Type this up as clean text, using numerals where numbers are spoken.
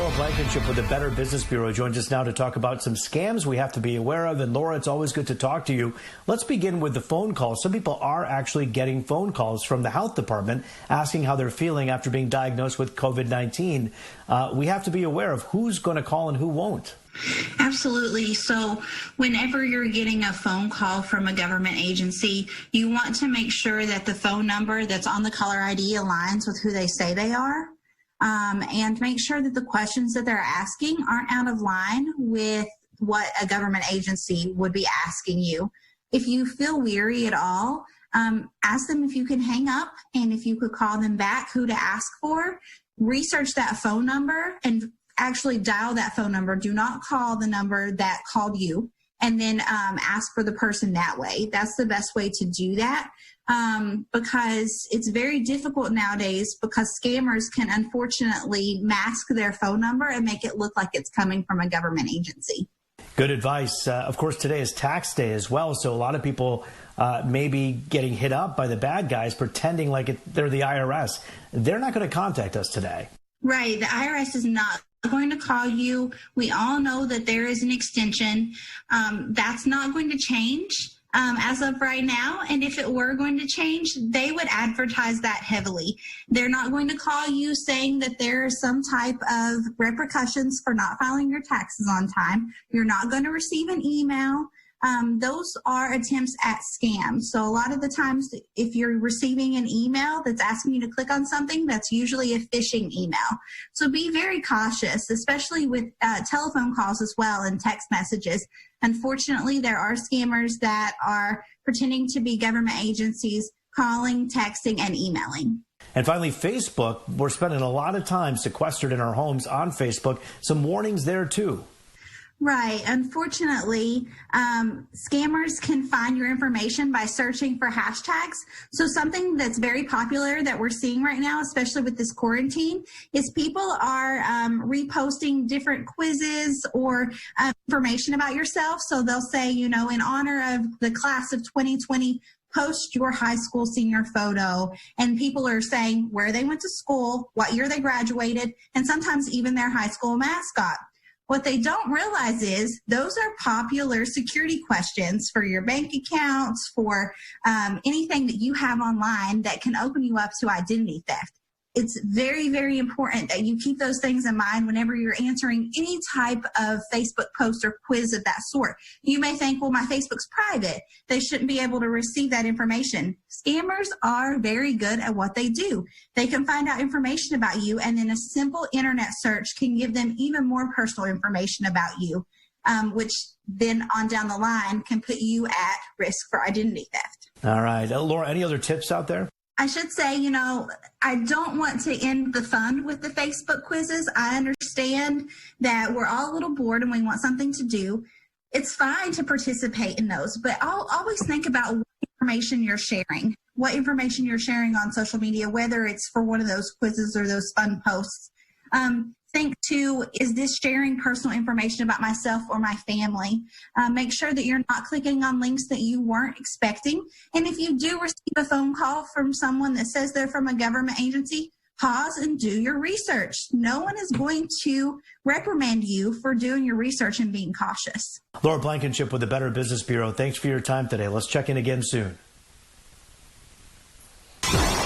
Laura Blankenship with the Better Business Bureau joins us now to talk about some scams we have to be aware of. And Laura, it's always good to talk to you. Let's begin with the phone calls. Some people are actually getting phone calls from the health department asking how they're feeling after being diagnosed with COVID-19. We have to be aware of who's going to call and who won't. Absolutely. So whenever you're getting a phone call from a government agency, you want to make sure that the phone number that's on the caller ID aligns with who they say they are. And make sure that the questions that they're asking aren't out of line with what a government agency would be asking you. If you feel weary at all, ask them if you can hang up and if you could call them back, who to ask for. Research that phone number and actually dial that phone number. Do not call the number that called you, and then ask for the person that way. That's the best way to do that. Because it's very difficult nowadays because scammers can unfortunately mask their phone number and make it look like it's coming from a government agency. Good advice. Of course, today is tax day as well, so a lot of people may be getting hit up by the bad guys pretending like they're the IRS. They're not going to contact us today. Right. The IRS is not going to call you. We all know that there is an extension. That's not going to change as of right now. And if it were going to change, they would advertise that heavily. They're not going to call you saying that there are some type of repercussions for not filing your taxes on time. You're not going to receive an email. Those are attempts at scams. So a lot of the times, if you're receiving an email that's asking you to click on something, that's usually a phishing email. So be very cautious, especially with telephone calls as well and text messages. Unfortunately, there are scammers that are pretending to be government agencies, calling, texting, and emailing. And finally, Facebook. We're spending a lot of time sequestered in our homes on Facebook. Some warnings there, too. Right. Unfortunately, scammers can find your information by searching for hashtags. So something that's very popular that we're seeing right now, especially with this quarantine, is people are reposting different quizzes or information about yourself. So they'll say, you know, in honor of the class of 2020, post your high school senior photo, and people are saying where they went to school, what year they graduated, and sometimes even their high school mascot. What they don't realize is those are popular security questions for your bank accounts, for anything that you have online that can open you up to identity theft. It's very, very important that you keep those things in mind whenever you're answering any type of Facebook post or quiz of that sort. You may think, well, my Facebook's private. They shouldn't be able to receive that information. Scammers are very good at what they do. They can find out information about you, and then a simple internet search can give them even more personal information about you, which then on down the line can put you at risk for identity theft. All right. Laura, any other tips out there? I should say, you know, I don't want to end the fun with the Facebook quizzes. I understand that we're all a little bored and we want something to do. It's fine to participate in those, but I'll always think about what information you're sharing on social media, whether it's for one of those quizzes or those fun posts. Think too, is this sharing personal information about myself or my family? Make sure that you're not clicking on links that you weren't expecting. And if you do receive a phone call from someone that says they're from a government agency, pause and do your research. No one is going to reprimand you for doing your research and being cautious. Laura Blankenship with the Better Business Bureau. Thanks for your time today. Let's check in again soon.